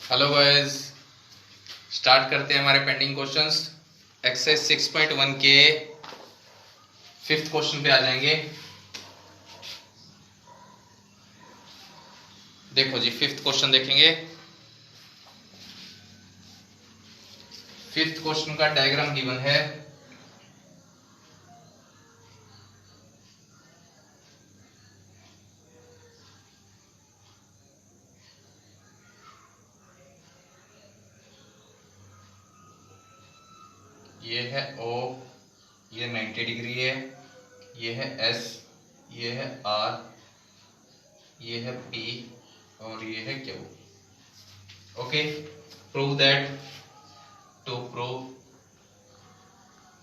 Hello guys, start करते हैं हमारे पेंडिंग क्वेश्चंस। एक्सरसाइज 6.1 के फिफ्थ क्वेश्चन पे आ जाएंगे। देखो जी, फिफ्थ क्वेश्चन देखेंगे। फिफ्थ क्वेश्चन का डायग्राम गिवन है। ये है O, ये 90 डिग्री है, ये है S, ये है R, ये है P और ये है Q। Okay, prove that. To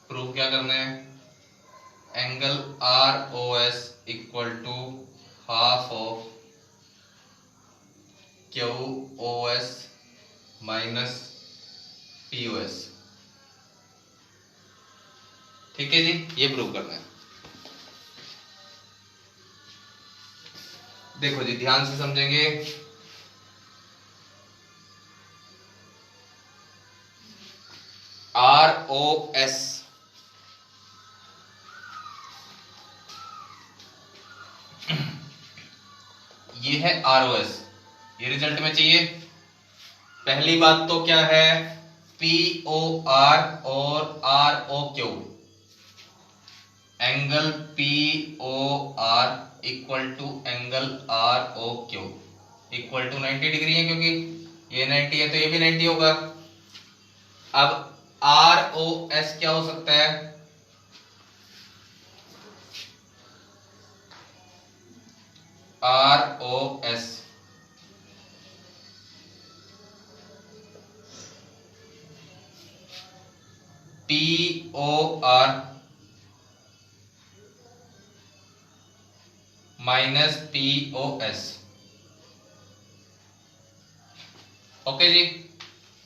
prove क्या करना है? Angle ROS equal to half of QOS minus POS। ठीक है जी, ये प्रूव करना है। देखो जी, ध्यान से समझेंगे। ROS ये है ROS, ये रिजल्ट में चाहिए। पहली बात तो क्या है? POR और ROQ, angle POR equal to angle ROQ equal to 90 degree है, क्योंकि ये 90 है तो ये भी 90 होगा। अब ROS क्या हो सकता है? ROS POR minus POS। Okay जी,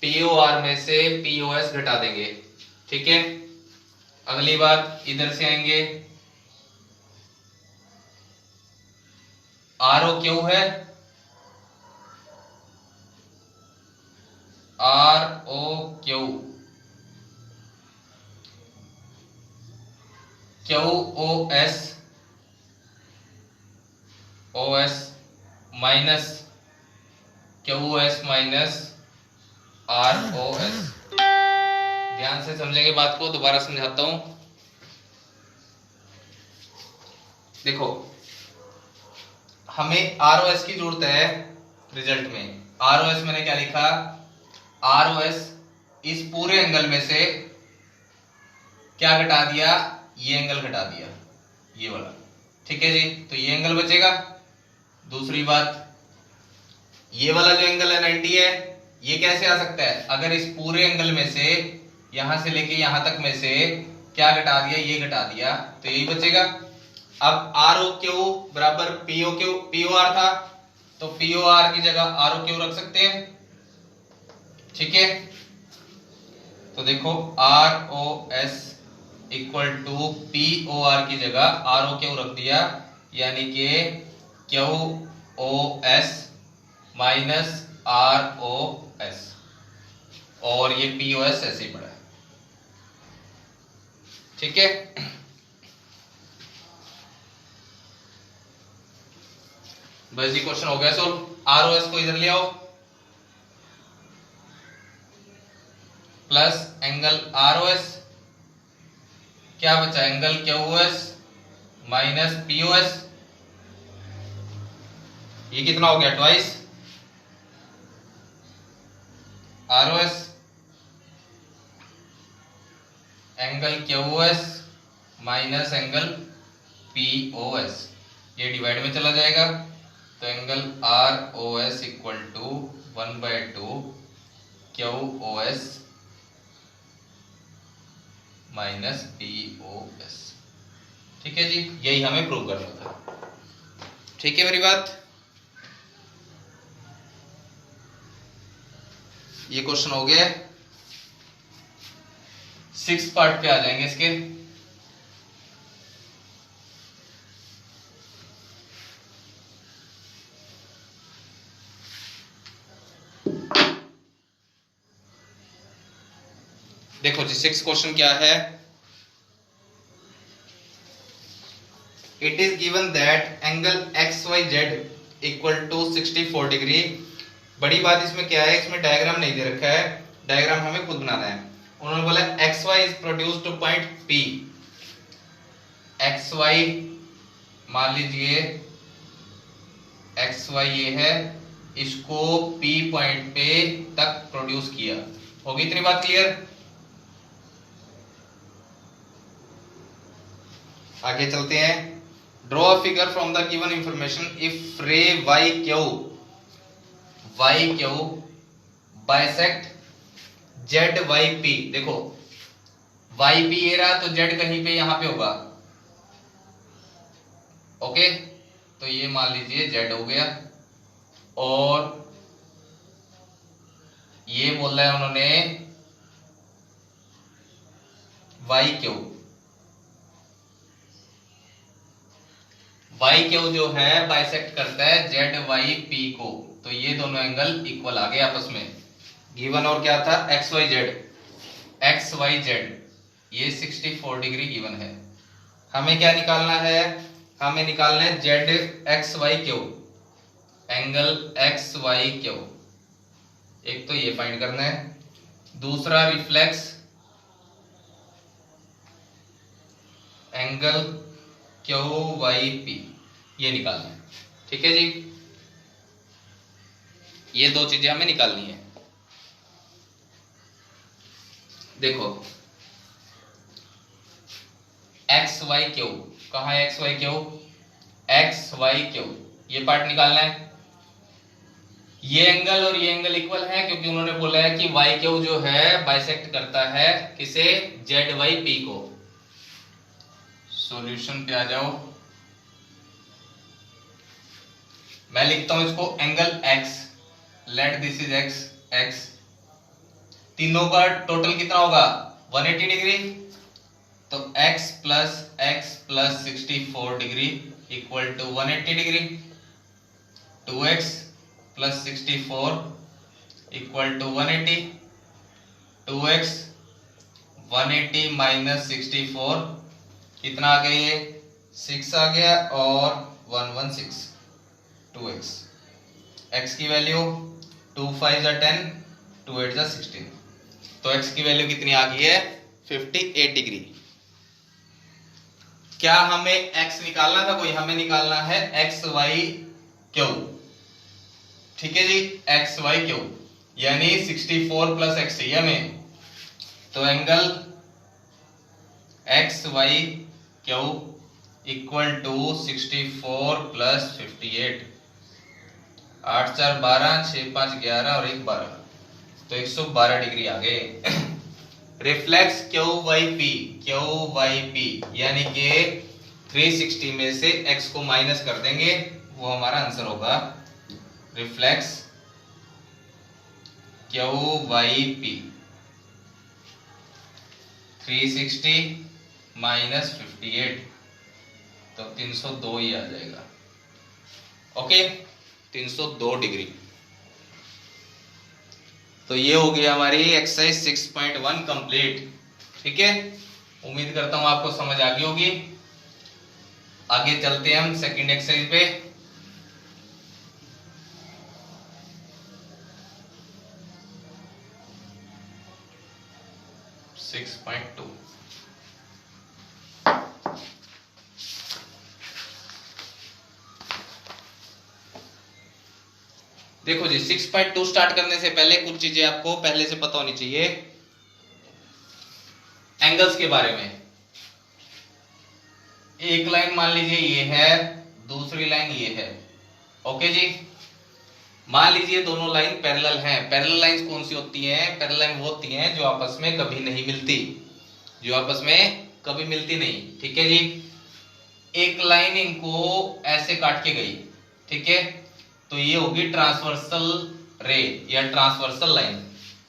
POR में से POS घटा देंगे। ठीक है, अगली बात इधर से आएंगे। ROQ है, ROQ QOS OS minus QOS minus ROS। ध्यान से समझेंगे बात को, दोबारा समझाता हूं। देखो, हमें ROS की जरूरत है रिजल्ट में। ROS मैंने क्या लिखा? ROS इस पूरे एंगल में से क्या घटा दिया? ये एंगल घटा दिया, ये वाला। ठीक है जी, तो ये एंगल बचेगा। दूसरी बात, ये वाला जो एंगल है 90 है, ये कैसे आ सकता है? अगर इस पूरे एंगल में से यहां से लेके यहां तक में से क्या घटा दिया? ये घटा दिया, तो यही बचेगा। अब ROQ बराबर POR था, तो POR की जगह ROQ रख सकते हैं। ठीक है, तो देखो ROS इक्वल टू POR की जगह ROQ रख दिया, यानी कि QOS माइनस ROS, और ये POS ऐसे ही पड़ा है। ठीक है, बस ये क्वेश्चन हो गया सोल्व। ROS को इधर ले आओ, प्लस एंगल ROS, क्या बचा? Angle QOS minus POS। ये कितना हो गया? Twice ROS angle QOS minus angle POS, ये डिवाइड में चला जाएगा, तो angle ROS equal to 1/2 QOS minus POS। ठीक है जी, यही हमें प्रूव करना था। ठीक है मेरी बात? ये क्वेश्चन हो गया। 6 पार्ट पे आ जाएंगे इसके। देखो जी 6 क्वेश्चन क्या है, it is given that angle X Y Z equal to 64 degree. बड़ी बात इसमें क्या है, इसमें डायग्राम नहीं दे रखा है, डायग्राम हमें खुद बनाना है। उन्होंने बोला X Y is produce to point P, X Y मान लीजिए एक्स वाई ये है, इसको पी पॉइंट पे तक प्रोड्यूस किया। होगी इतनी बात क्लियर? आगे चलते हैं। Draw a figure from the given information if ray Y Q bisect Z Y P. देखो वाई पी ये रहा, तो जेड कहीं पे यहां पे होगा, ओके, तो ये मान लीजिए जेड हो गया। और ये बोल रहा है उन्होंने वाई क्यू जो है बाइसेक्ट करता है जेड वाई पी को, तो ये दोनों एंगल इक्वल आ गए आपस में। गिवन और क्या था, एक्स वाई जेड ये 64 डिग्री गिवन है। हमें क्या निकालना है, हमें निकालना है Z X Y Q, angle X Y Q. एक तो ये फाइंड करना है, दूसरा reflex angle Q Y P, ये निकालना है। ठीक है जी, ये दो चीजें हमें निकालनी है। देखो एक्स वाई क्यू, कहा है X Y Q, X Y Q, ये पार्ट निकालना है। ये एंगल और ये एंगल इक्वल है, क्योंकि उन्होंने बोला है कि वाई क्यू जो है बाइसेक्ट करता है किसे, जेड वाई पी को। सॉल्यूशन पे आ जाओ, मैं लिखता हूं इसको angle X, let this is X, X तीनों का टोटल कितना होगा 180 डिग्री, तो x plus 64 degree equal to 180 degree, 2x plus 64 equal to 180, 2x 180 minus 64 कितना आ गया, ये 6 आ गया, और 116 2x, x की वैल्यू 2 5 10, 2 8 16, तो x की वैल्यू कितनी आ गई है 58 डिग्री। क्या हमें x निकालना था कोई, हमें निकालना है एक्स वाई क्यू। ठीक है जी, एक्स वाई क्यू यानी 64 प्लस एक्स चाहिए हमें, तो angle X Y Q equal to 64 plus 58, 8 4 12, 6 5 11 और 1 12, तो 112 डिग्री आ गए। रिफ्लेक्स क्यू वाई पी यानी कि 360 में से x को माइनस कर देंगे, वो हमारा आंसर होगा reflex Q Y P 360 minus 58, तो 302 ही आ जाएगा। Okay 302 degree. तो ये हो गया हमारी एक्सरसाइज 6.1 कंप्लीट। ठीक है, उम्मीद करता हूं आपको समझ आ गई होगी। आगे चलते हैं हम सेकंड एक्सरसाइज पे। देखो जी 6.2 स्टार्ट करने से पहले कुछ चीजें आपको पहले से पता होनी चाहिए एंगल्स के बारे में। एक लाइन मान लीजिए ये है, दूसरी लाइन ये है, ओके जी। मान लीजिए दोनों लाइन पैरेलल हैं। पैरेलल लाइंस कौन सी होती हैं, पैरेलल लाइन वो होती हैं जो आपस में कभी नहीं मिलती, जो आपस में कभी मिलती नहीं। ठीक है जी, एक लाइन इनको ऐसे काट के गई, ठीक है, तो ये होगी ट्रांसवर्सल रे या ट्रांसवर्सल लाइन।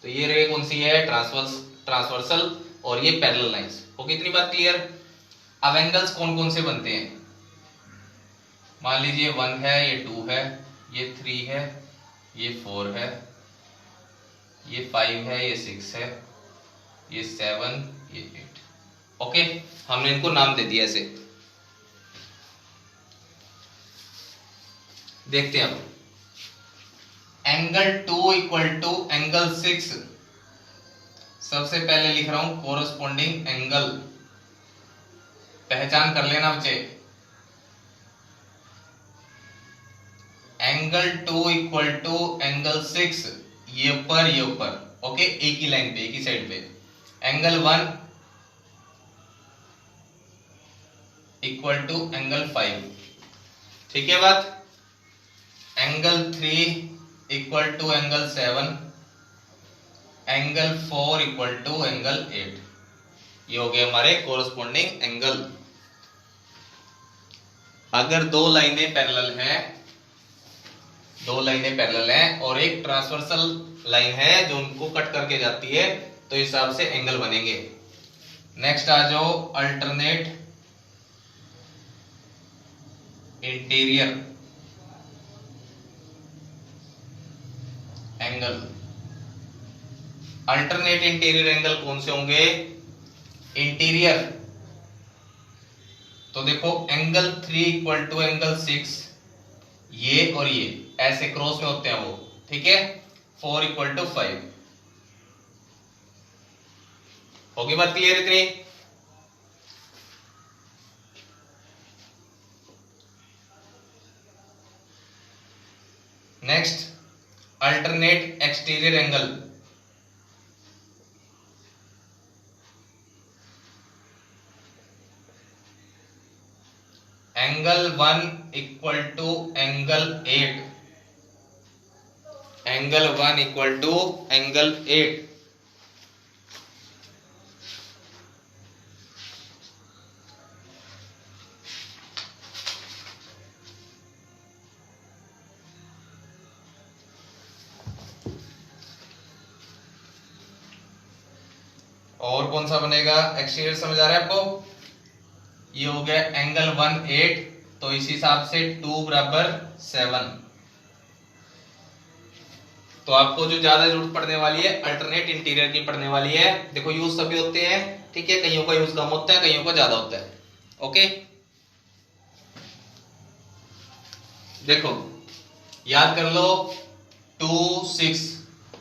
तो ये रे कौन सी है, ट्रांसवर्सल, और ये पैरेलल लाइंस। ओके इतनी बात क्लियर। अब एंगल्स कौन कौन से बनते हैं, मान लीजिए 1 है, ये 2 है, ये 3 है, ये 4 है, ये 5 है, ये 6 है, ये 7, ये 8। ओके, हमने इनको नाम दे दिया ऐसे। देखते हैं अब एंगल 2 इक्वल टू एंगल 6। सबसे पहले लिख रहा हूं कोरस्पोंडिंग एंगल, पहचान कर लेना बच्चे। एंगल 2 इक्वल टू एंगल 6, ये ऊपर ओके, एक ही लाइन पे, एक ही साइड पे। एंगल 1 इक्वल टू एंगल 5, ठीक है बात। Angle 3 equal to angle 7, angle 4 equal to angle 8। ये हो गए हमारे कोरस्पोंडिंग एंगल। अगर दो लाइनें पैरेलल हैं और एक ट्रांसवर्सल लाइन है जो उनको कट करके जाती है, तो इस हिसाब से एंगल बनेंगे। नेक्स्ट आ जाओ alternate interior angle. Alternate interior angle कौन से होंगे? इंटीरियर, तो देखो एंगल 3 इक्वल टू एंगल 6, ये और ये ऐसे क्रॉस में होते हैं वो, ठीक है। 4 इक्वल टू 5, होगी बात क्लियर इतनी? Next alternate exterior angle. Angle 1 equal to angle 8, angle 1 equal to angle 8। और कौन सा बनेगा एक्सटीरियर, समझ आ रहा है आपको? ये हो गया एंगल 1 8, तो इस हिसाब से 2 बराबर 7। तो आपको जो ज्यादा जरूरत पड़ने वाली है अल्टरनेट इंटीरियर की पड़ने वाली है। देखो यूज सभी होते हैं, ठीक है, कईयों का यूज कम होता है, कईयों का ज्यादा होता है। ओके, देखो याद कर लो 2 6,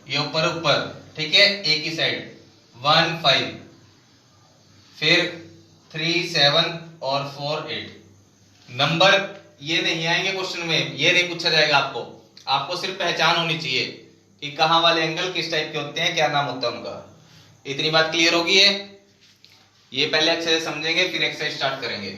ये ऊपर, ठीक है, एक ही साइड। 1 5, फिर 3 7 और 4 8। नंबर ये नहीं आएंगे क्वेश्चन में, ये नहीं पूछा जाएगा आपको सिर्फ पहचान होनी चाहिए कि कहां वाले एंगल किस टाइप के होते हैं, क्या नाम होता है उनका। इतनी बात क्लियर होगी है? ये पहले एक्सरसाइज समझेंगे, फिर एक्सरसाइज स्टार्ट करेंगे।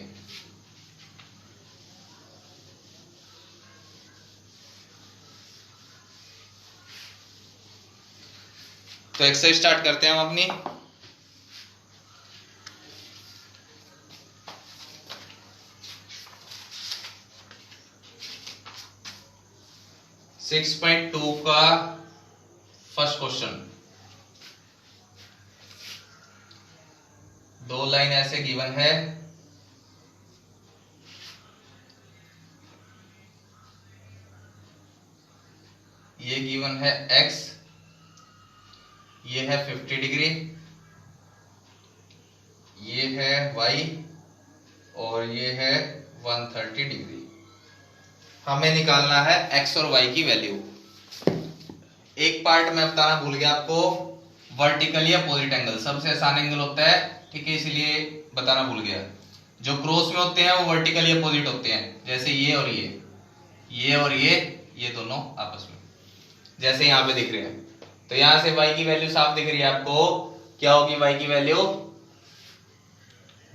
तो एक्सरसाइज स्टार्ट करते हैं हम अपनी। सिक्स पॉइंट 2 का फर्स्ट क्वेश्चन। दो लाइन ऐसे गिवन है, ये गिवन है x, ये है 50 डिग्री, ये है y और ये है 130 डिग्री। हमें निकालना है x और y की वैल्यू। एक पार्ट मैं बताना भूल गया आपको, वर्टिकली अपोजिट एंगल सबसे आसान एंगल होता है, ठीक है, इसलिए बताना भूल गया। जो क्रॉस में होते हैं वो वर्टिकली अपोजिट होते हैं, जैसे ये और ये दोनों आपस में, जैसे यहाँ पे दिख रहे हैं। तो यहां से y की वैल्यू साफ दिख रही है आपको, क्या होगी y की वैल्यू?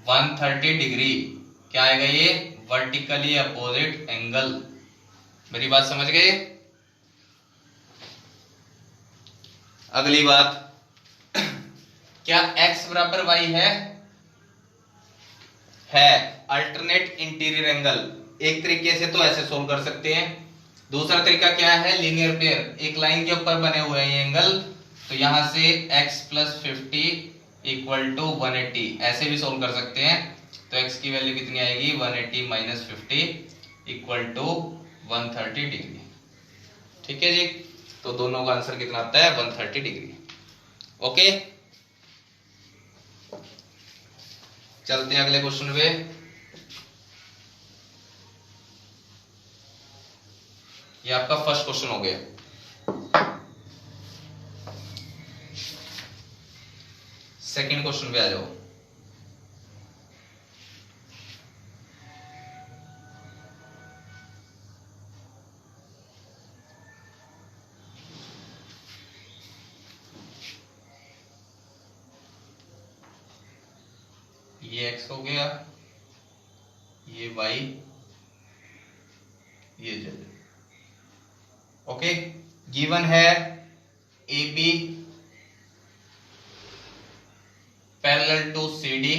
130 डिग्री। क्या आएगा ये? Vertically opposite angle. मेरी बात समझ गए? अगली बात, क्या x बराबर y है अल्टरनेट इंटीरियर एंगल। एक तरीके से तो ऐसे सोल्व कर सकते हैं, दूसरा तरीका क्या है? लीनियर पेयर, एक लाइन के ऊपर बने हुए हैं ये एंगल, तो यहां से x प्लस 50 इक्वल टू 180 ऐसे भी सोल्व कर सकते हैं। तो x की वैल्यू कितनी आएगी? 180 माइनस 50 इक्वल टू 130 डिग्री। ठीक है जी, तो दोनों का आंसर कितना आता है? 130 डिग्री। ओके, चलते हैं अगले क्वेश्चन पे। ये आपका फर्स्ट क्वेश्चन हो गया। सेकंड क्वेश्चन पे आ जाओ। ये x हो गया, ये y, ये z। ओके, गिवन है A B parallel to C D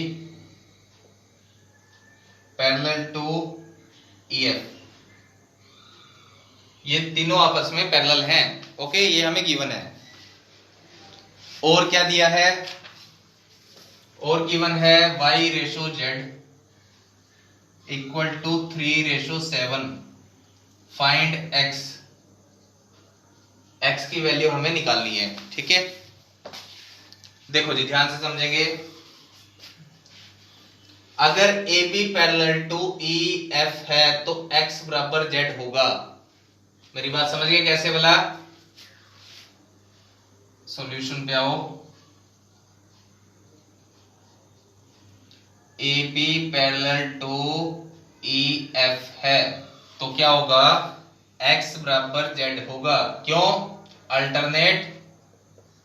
parallel to E F. ये तीनों आपस में पैरेलल हैं। ओके, ये हमें गिवन है। और क्या दिया है? और गिवन है y ratio z equal to 3:7। Find x। x की वैल्यू हमें निकालनी है। ठीक है, देखो जी, ध्यान से समझेंगे। अगर A B parallel to E F है तो x बराबर z होगा। मेरी बात समझ गए कैसे बोला? सॉल्यूशन पे आओ। A B parallel to E F है तो क्या होगा? x बराबर z होगा। क्यों? Alternate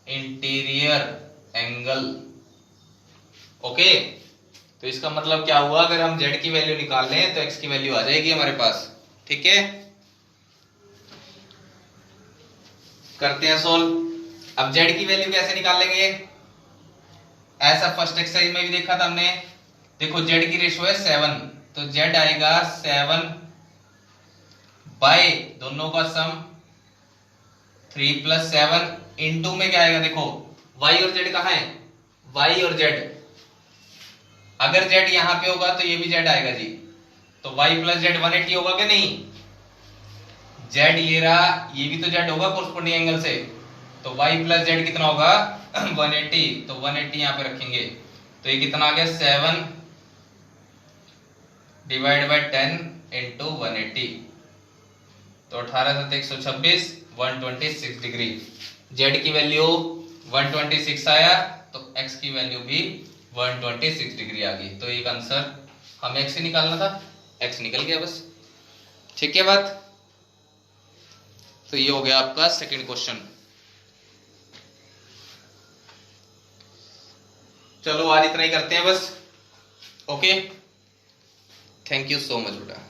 interior angle. ओके, तो इसका मतलब क्या हुआ? अगर हम z की वैल्यू निकाल लें तो x की वैल्यू आ जाएगी हमारे पास। ठीक है, करते हैं सोल्व। अब z की वैल्यू कैसे निकाल लेंगे? ऐसा फर्स्ट एक्सरसाइज में भी देखा था हमने। देखो, z की रेशो है 7, तो z आएगा 7 बाय दोनों का सम 3 + 7 इनटू में क्या आएगा? देखो, y और z कहां है? y और z। अगर z यहां पे होगा तो ये भी z आएगा जी। तो y + z 180 होगा कि नहीं? z ये रहा, ये भी तो z होगा कोरस्पोंडिंग एंगल से। तो y + z कितना होगा? 180। तो 180 यहां पे रखेंगे तो ये कितना आ गया? 7 डिवाइड बाय 10 इंटू 180। तो 18 × 7 = 126, 126 डिग्री। z की वैल्यू 126 आया तो x की वैल्यू भी 126 डिग्री आ गई। तो एक आंसर हमें x से निकालना था, x निकल गया बस। ठीक है बात? तो ये हो गया आपका सेकंड क्वेश्चन। चलो आज इतना ही करते हैं बस। Okay, thank you so much बेटा।